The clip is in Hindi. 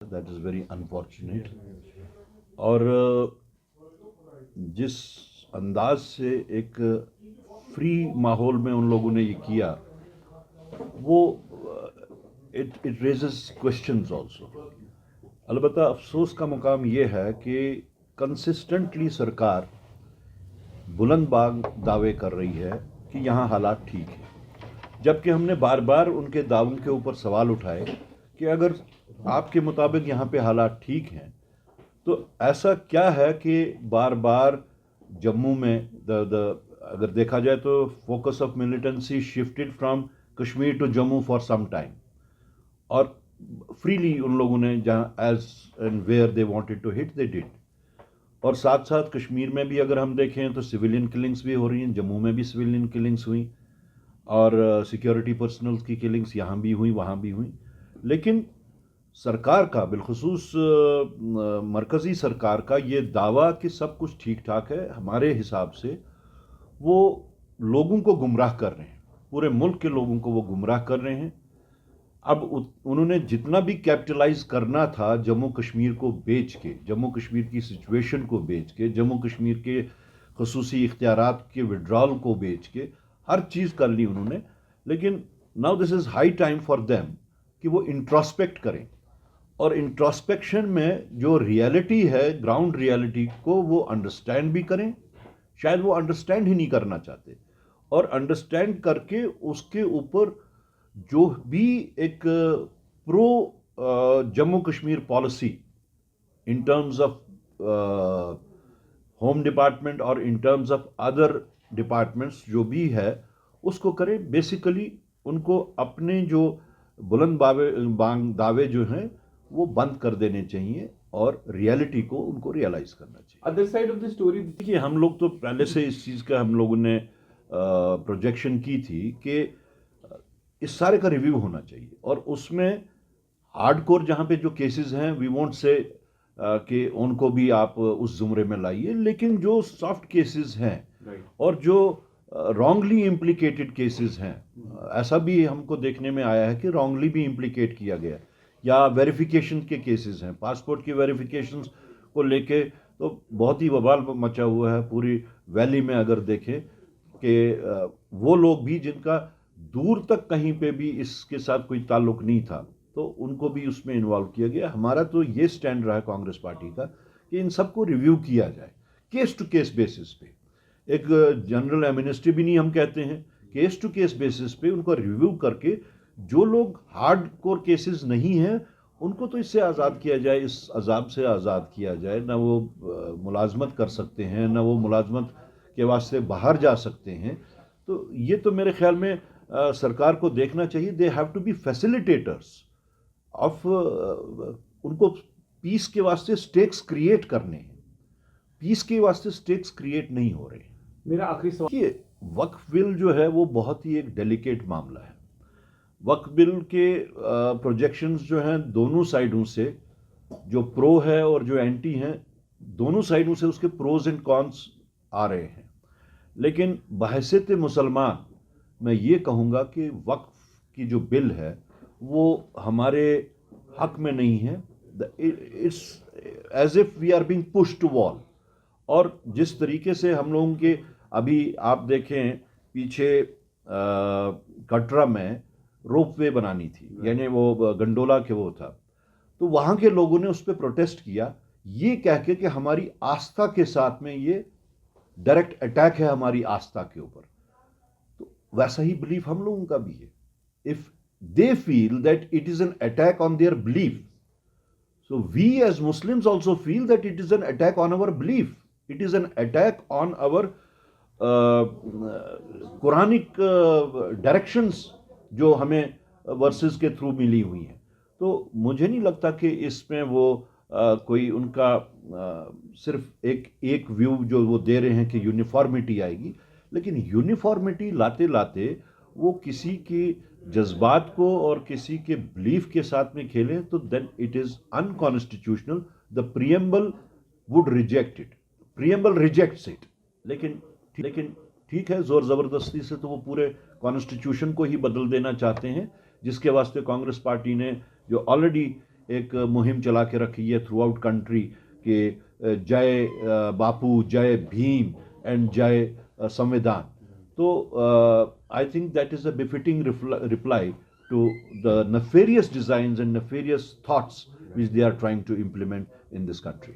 That is very unfortunate. और जिस अंदाज से एक फ्री माहौल में उन लोगों ने ये किया, वो इट रेजेस क्वेश्चंस आल्सो। अलबत्ता अफसोस का मुकाम ये है कि कंसिस्टेंटली सरकार बुलंद दावे कर रही है कि यहाँ हालात ठीक है, जबकि हमने बार बार उनके दावों के ऊपर सवाल उठाए कि अगर आपके मुताबिक यहाँ पे हालात ठीक हैं तो ऐसा क्या है कि बार बार जम्मू में अगर देखा जाए तो focus of militancy shifted from Kashmir to Jammu for some time, और फ्रीली उन लोगों ने जहाँ as and where they wanted to hit they did. और साथ साथ कश्मीर में भी अगर हम देखें तो सिविलियन किलिंग्स भी हो रही हैं, जम्मू में भी सिविलियन किलिंग्स हुई और सिक्योरिटी पर्सनल्स की किलिंग्स यहाँ भी हुई वहाँ भी हुई। लेकिन सरकार का बिलखुसूस मरकज़ी सरकार का ये दावा कि सब कुछ ठीक ठाक है, हमारे हिसाब से वो लोगों को गुमराह कर रहे हैं, पूरे मुल्क के लोगों को वो गुमराह कर रहे हैं। अब उन्होंने जितना भी कैपिटलाइज करना था जम्मू कश्मीर को बेच के, जम्मू कश्मीर की सिचुएशन को बेच के, जम्मू कश्मीर के खसूसी इख्तियारात के विड्रॉल को बेच के हर चीज़ कर ली उन्होंने। लेकिन now this is high time for them कि वो इंट्रोस्पेक्ट करें, और इंट्रोस्पेक्शन में जो रियलिटी है, ग्राउंड रियलिटी को वो अंडरस्टैंड भी करें। शायद वो अंडरस्टैंड ही नहीं करना चाहते, और अंडरस्टैंड करके उसके ऊपर जो भी एक pro Jammu Kashmir policy in terms of home department और in terms of other departments जो भी है उसको करें। बेसिकली उनको अपने जो बुलंद दावे जो हैं वो बंद कर देने चाहिए और रियलिटी को उनको रियलाइज करना चाहिए। Other side of the story, देखिए, हम लोग तो पहले से इस चीज़ का हम लोगों ने प्रोजेक्शन की थी कि इस सारे का रिव्यू होना चाहिए, और उसमें हार्डकोर जहाँ पे जो केसेस हैं वी वोंट से कि उनको भी आप उस जुमरे में लाइए, लेकिन जो सॉफ्ट केसेस हैं और जो रॉन्गली इम्प्लीकेटेड केसेस हैं, ऐसा भी हमको देखने में आया है कि रॉन्गली भी इम्प्लीकेट किया गया, या वेरिफिकेशन के केसेस हैं, पासपोर्ट की वेरिफिकेशन को लेके तो बहुत ही बवाल मचा हुआ है पूरी वैली में। अगर देखें कि वो लोग भी जिनका दूर तक कहीं पे भी इसके साथ कोई ताल्लुक नहीं था, तो उनको भी उसमें इन्वॉल्व किया गया। हमारा तो ये स्टैंड रहा है कांग्रेस पार्टी का कि इन सबको रिव्यू किया जाए केस टू केस बेसिस पे। एक जनरल एमनेस्टी भी नहीं हम कहते हैं, केस टू केस बेसिस पे उनको रिव्यू करके जो लोग हार्ड कोर केसेस नहीं हैं उनको तो इससे आज़ाद किया जाए, इस अजाब से आज़ाद किया जाए। ना वो मुलाजमत कर सकते हैं, ना वो मुलाजमत के वास्ते बाहर जा सकते हैं। तो ये तो मेरे ख्याल में सरकार को देखना चाहिए। They have to be facilitators of, उनको पीस के वास्ते स्टेक्स क्रिएट करने हैं, पीस के वास्ते स्टेक्स क्रिएट नहीं हो रहे। मेरा आखिरी सवाल, ये वक्फ बिल जो है वो बहुत ही एक डेलिकेट मामला है। वक्फ बिल के प्रोजेक्शंस जो हैं दोनों साइडों से, जो प्रो है और जो एंटी हैं, दोनों साइडों से उसके प्रोज एंड कॉन्स आ रहे हैं। लेकिन बहैसियत मुसलमान मैं ये कहूँगा कि वक्फ की जो बिल है वो हमारे हक में नहीं है। It's as if we are being push to wall. और जिस तरीके से हम लोगों के अभी आप देखें पीछे कटरा में रोपवे बनानी थी, यानी वो गंडोला के वो था, तो वहाँ के लोगों ने उस पर प्रोटेस्ट किया ये कह के कि हमारी आस्था के साथ में ये डायरेक्ट अटैक है हमारी आस्था के ऊपर। तो वैसा ही बिलीफ हम लोगों का भी है। If they feel that it is an attack on their belief, so we as Muslims also feel that it is an attack on our belief, it is an attack on our Quranic directions जो हमें वर्सेस के थ्रू मिली हुई हैं। तो मुझे नहीं लगता कि इसमें वो कोई उनका सिर्फ एक व्यू जो वो दे रहे हैं कि यूनिफॉर्मिटी आएगी, लेकिन यूनिफॉर्मिटी लाते लाते वो किसी की जज्बात को और किसी के बिलीफ के साथ में खेलें तो then it is unconstitutional. The preamble would reject it, preamble rejects it. लेकिन ठीक है, जोर ज़बरदस्ती से तो वो पूरे कॉन्स्टिट्यूशन को ही बदल देना चाहते हैं, जिसके वास्ते कांग्रेस पार्टी ने जो ऑलरेडी एक मुहिम चला के रखी है थ्रू आउट कंट्री कि जय बापू, जय भीम एंड जय संविधान. तो I think that is a befitting reply to the nefarious designs and nefarious thoughts which they are trying to implement in this country.